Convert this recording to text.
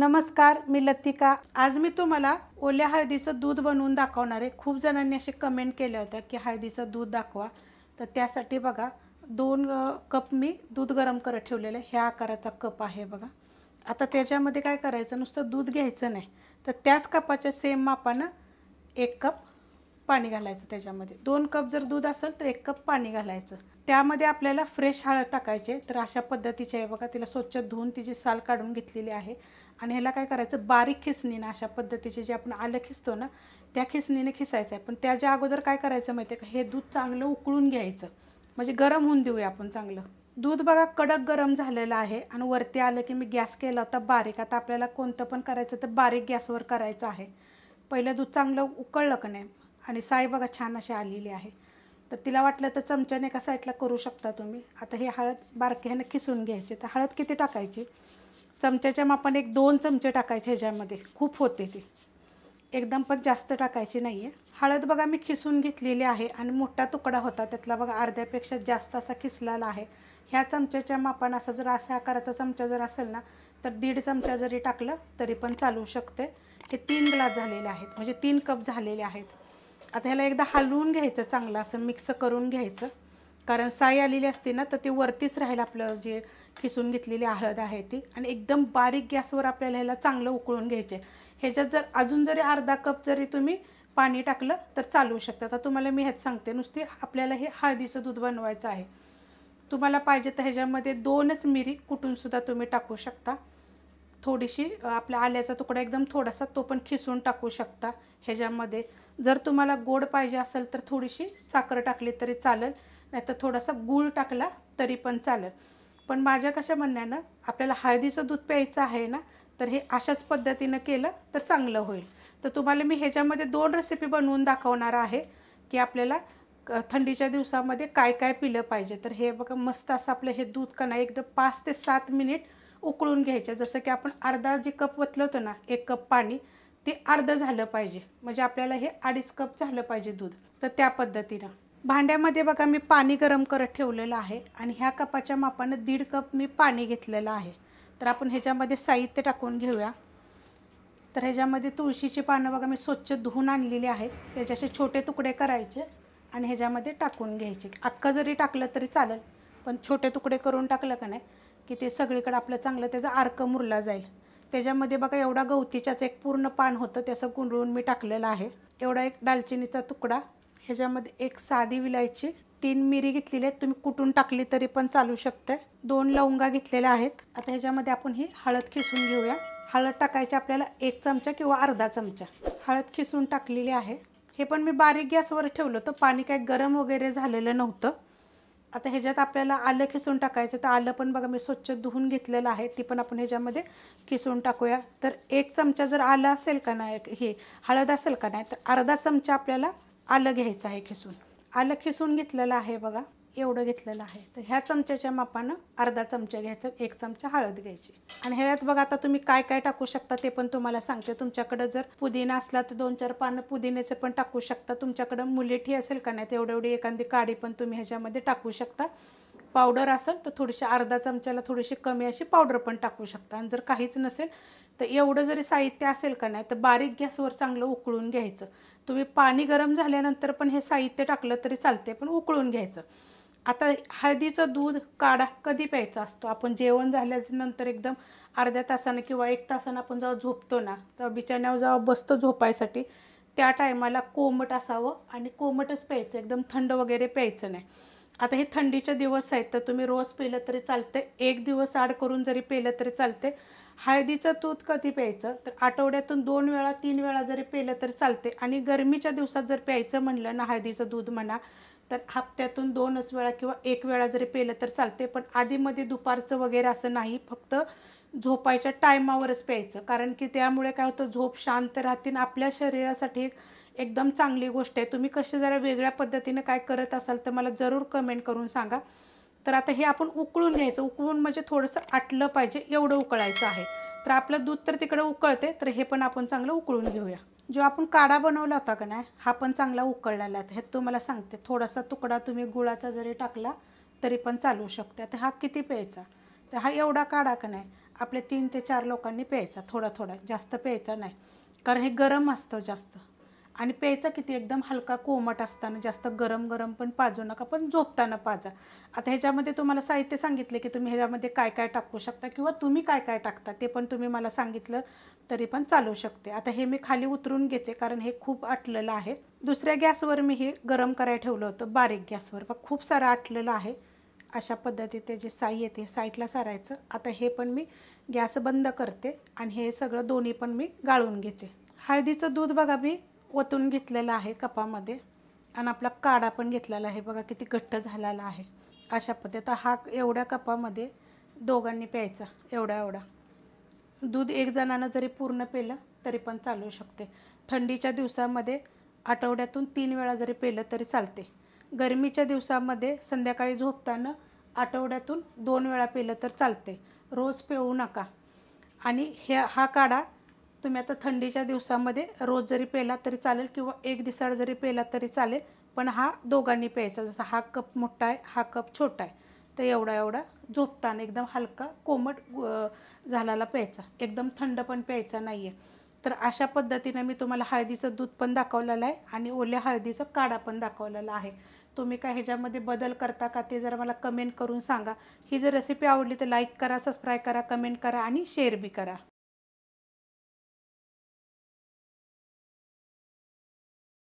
नमस्कार, मी लतिका। आज मी तुम्हाला ओल्या हळदीचं दूध बनवून दाखवणार आहे। खूप जणांनी असे कमेंट केले होते की हळदीचं दूध दाखवा, तर त्यासाठी बघा 2 कप मी दूध गरम करत ठेवलेलं आहे। ह्या आकाराचा कप आहे बघा। आता त्याच्यामध्ये काय करायचं, नुसतं दूध घ्यायचं नाही, तर त्याच कपाच्या सेम मापानं 1 कप पाणी घालायचं। त्याच्यामध्ये 2 कप जर दूध असेल तर 1 कप पाणी घालायचं। त्यामध्ये आपल्याला फ्रेश हळद टाकायची। तर अशा पद्धतीची आहे बघा। तिला स्वच्छ धुवून तिची साल काढून घेतलेली आहे आणि ह्याला काय करायचं, बारीक खिसणीने अशा पद्धतीचे जे आपण आलं खिसतो ना, त्या खिसणीने खिसायचं आहे। पण त्याच्या अगोदर काय करायचं माहिती आहे का, हे दूध चांगलं उकळून घ्यायचं, म्हणजे गरम होऊन देऊया आपण चांगलं। दूध बघा कडक गरम झालेलं आहे आणि वरती आलं की मी गॅस केला होता बारीक। आता आपल्याला कोणतं पण करायचं तर बारीक गॅसवर करायचं आहे। पहिलं दूध चांगलं उकळलं का नाही आणि साई बघा छान अशी आलेली आहे। तर तिला वाटलं तर चमच्याने एका साईडला करू शकता तुम्ही। आता हे हळद बारक्याने खिसून घ्यायची। तर हळद किती टाकायची, चमच्याच्या मापाने 1-2 चमचे टाकायचे। ह्याच्यामध्ये खूप होते ती, एकदम पण जास्त टाकायची नाही आहे। हळद बघा मी खिसून घेतलेली आहे आणि मोठा तुकडा होता त्यातला बघा अर्ध्यापेक्षा जास्त असा खिसलेला आहे। ह्या चमच्याच्या मापाने असा जर अशा आकाराचा चमचा जर असेल ना, तर 1.5 चमचा जरी टाकलं तरी पण चालू शकते। हे 3 ग्लास झालेले आहेत, म्हणजे 3 कप झालेले आहेत। आता ह्याला एकदा हलवून घ्यायचं, चांगलं असं मिक्स करून घ्यायचं, कारण साई आलेली असते ना तर ती वरतीच राहील आपलं जे खिसून घेतलेली हळद आहे ती। आणि एकदम बारीक गॅसवर आपल्याला ह्याला चांगलं उकळून घ्यायचे। ह्याच्यात जर अजून जरी अर्धा कप जरी तुम्ही पाणी टाकलं तर चालू शकतं। आता तुम्हाला मी ह्यात सांगते, नुसती आपल्याला हे हळदीचं दूध बनवायचं आहे। तुम्हाला पाहिजे तर ह्याच्यामध्ये 2च मिरी कुटूनसुद्धा तुम्ही टाकू शकता। थोडीशी आपल्या आल्याचा तुकडा एकदम थोडासा तो पण खिसून टाकू शकता ह्याच्यामध्ये। जर तुम्हाला गोड पाहिजे असेल तर थोडीशी साखर टाकली तरी चालेल, नाहीतर थोडासा गूळ टाकला तरी पण चालेल। पण माझ्या कशा म्हणण्यानं आपल्याला हळदीचं दूध प्यायचं आहे ना, तर हे अशाच पद्धतीनं केलं तर चांगलं होईल। तर तुम्हाला मी ह्याच्यामध्ये 2 रेसिपी बनवून दाखवणार आहे की आपल्याला थंडीच्या दिवसामध्ये काय काय पिलं पाहिजे। तर हे बघा मस्त असं आपलं हे दूध का नाही एकदम 5 ते 7 मिनिट उकळून घ्यायचं। जसं की आपण अर्धा जे कप वतलं होतं ना, 1 कप पाणी, ते अर्धं झालं पाहिजे, म्हणजे आपल्याला हे 2.5 कप झालं पाहिजे दूध। तर त्या पद्धतीनं भांड्यामध्ये बघा मी पाणी गरम करत ठेवलेलं आहे आणि ह्या कपाच्या मापानं 1.5 कप मी पाणी घेतलेलं आहे। तर आपण ह्याच्यामध्ये साहित्य टाकून घेऊया। तर ह्याच्यामध्ये तुळशीची पानं बघा मी स्वच्छ धुवून आणलेली आहेत, त्याचे असे छोटे तुकडे करायचे आणि ह्याच्यामध्ये टाकून घ्यायचे। अख्खं जरी टाकलं तरी चालेल, पण छोटे तुकडे करून टाकलं का नाही की ते सगळीकडे आपलं चांगलं त्याचा अर्क मुरला जाईल। त्याच्यामध्ये बघा एवढा गवतीच्याच एक पूर्ण पान होतं, त्याचं गुंडळून मी टाकलेलं आहे। एवढा एक दालचिनीचा तुकडा, ह्याच्यामध्ये 1 साधी विलायची, 3 मिरी घेतलेली आहेत, तुम्ही कुटून टाकली तरी पण चालू शकते, 2 लवंगा घेतलेल्या आहेत। आता ह्याच्यामध्ये आपण ही हळद खिसून घेऊया। हळद टाकायची आपल्याला 1 चमचा किंवा अर्धा चमचा हळद खिसून टाकलेली आहे। हे पण मी बारीक गॅसवर ठेवलं होतं, पाणी काय गरम वगैरे झालेलं नव्हतं। आता ह्याच्यात आपल्याला आलं खिसून टाकायचं, तर आलं पण बघा मी स्वच्छ धुवून घेतलेलं आहे, ती पण आपण ह्याच्यामध्ये खिसून टाकूया। तर 1 चमचा जर आलं असेल का नाही, हे हळद असेल का नाही, तर अर्धा चमचा आपल्याला आलं घ्यायचं आहे खिसून। आलं खिसून घेतलेलं आहे बघा, एवढं घेतलेलं आहे। तर ह्या चमच्याच्या मापानं अर्धा चमचा घ्यायचं, 1 चमचा हळद घ्यायची। आणि ह्याच्यात बघा आता तुम्ही काय काय टाकू शकता ते पण तुम्हाला सांगते। तुमच्याकडं जर पुदिना असला तर 2-4 पानं पुदिन्याचे पण टाकू शकता। तुमच्याकडं मुलेठी असेल का नाही, तर एवढी एखादी काडी पण तुम्ही ह्याच्यामध्ये टाकू शकता। पावडर असेल तर थोडीशी अर्धा चमच्याला थोडीशी कमी अशी पावडर पण टाकू शकता। आणि जर काहीच नसेल तर एवढं जरी साहित्य असेल का नाही, तर बारीक गॅसवर चांगलं उकळून घ्यायचं। तुम्ही पाणी गरम झाल्यानंतर पण हे साहित्य टाकलं तरी चालते, पण उकळून घ्यायचं। आता हळदीचं दूध काढा कधी प्यायचा असतो, आपण जेवण झाल्यानंतर एकदम अर्ध्या तासानं किंवा 1 तासानं आपण जेव्हा झोपतो ना, तर बिछाण्यावर जेव्हा बसतो झोपायसाठी, त्या टायमाला कोमट असावं आणि कोमटच प्यायचं, एकदम थंड वगैरे प्यायचं नाही। आता हे थंडीचे दिवस आहेत, तर तुम्ही रोज पिलं तरी चालते, 1 दिवस आड करून जरी पिलं तरी चालते। हळदीचं दूध कधी प्यायचं, तर आठवड्यातून 2 वेळा 3 वेळा जरी पिलं तरी चालते। आणि गरमीच्या दिवसात जर प्यायचं म्हणलं ना हळदीचं दूध म्हणा, तर हप्त्यातून 2च वेळा किंवा 1 वेळा जरी पिलं तर चालते। पण आधीमध्ये दुपारचं वगैरे असं नाही, फक्त झोपायच्या टायमावरच प्यायचं, कारण की त्यामुळे काय होतं, झोप शांत राहते, आपल्या शरीरासाठी एकदम चांगली गोष्ट आहे। तुम्ही कसे जरा वेगळ्या पद्धतीने काय करत असाल तर मला जरूर कमेंट करून सांगा। तर आता हे आपण उकळून घ्यायचं, उकळून म्हणजे थोडंसं आटलं पाहिजे एवढं उकळायचं आहे। तर आपलं दूध तर तिकडे उकळते, तर हे पण आपण चांगलं उकळून घेऊया। जो आपण काढा बनवला होता का नाही, हा पण चांगला उकळलेला आहे। हे तुम्हाला सांगते, थोडासा तुकडा तुम्ही गुळाचा जरी टाकला तरी पण चालू शकते। आता हा किती प्यायचा, तर हा एवढा काढा का नाही, आपल्या 3 ते 4 लोकांनी प्यायचा, थोडा थोडा, जास्त प्यायचा नाही, कारण हे गरम असतं जास्त. आणि प्यायचा किती एकदम हलका कोमट असताना, जास्त गरम गरम पण पाजू नका, पण झोपताना पाजा. आता ह्याच्यामध्ये तुम्हाला साहित्य सांगितले की तुम्ही ह्याच्यामध्ये काय काय टाकू शकता किंवा तुम्ही काय काय टाकता ते पण तुम्ही मला सांगितलं तरी पण चालू शकते. आता हे मी खाली उतरून घेते कारण हे खूप आटलेलं आहे. दुसऱ्या गॅसवर मी हे गरम करायला ठेवलं होतं, बारीक गॅसवर. बघ खूप सारं आटलेलं आहे. अशा पद्धतीने जे साई येते साईडला सारायचं. आता हे पण मी गॅस बंद करते आणि हे सगळं दोन्ही पण मी गाळून घेते. हळदीचं दूध बघा मी ओतून घेतलेलं आहे कपामध्ये आणि आपला काढा पण घेतलेला आहे. बघा किती घट्ट झालेला आहे. अशा पद्धतीत हा एवढ्या कपामध्ये दोघांनी प्यायचा, एवढा दूध. एक जणानं जरी पूर्ण पेलं तरी पण चालू शकते. थंडीच्या दिवसामध्ये आठवड्यातून 3 वेळा जरी पेलं तरी चालते. गरमीच्या दिवसामध्ये संध्याकाळी झोपताना आठवड्यातून 2 वेळा पेलं तर चालते, रोज पिऊ नका. आणि हा काढा तुम्ही आता थंडीच्या दिवसामध्ये रोज जरी पेला तरी चालेल किंवा एक दिवसाआड जरी पेला तरी चालेल, पण हा दोघांनी प्यायचा. जसं हा कप मोठा आहे, हा कप छोटा आहे, तर एवढा झोपताना एकदम हलका कोमट झालेला प्यायचा, एकदम थंड पण प्यायचा नाही आहे. तर अशा पद्धतीने मी तुम्हाला हळदीचं दूध पण दाखवलेलं आहे आणि ओल्या हळदीचं काढा पण दाखवलेला आहे. तुम्ही काय ह्याच्यामध्ये बदल करता का ते जरा मला कमेंट करून सांगा. ही जर रेसिपी आवडली तर लाईक करा, सबस्क्राईब करा, कमेंट करा आणि शेअर बी करा.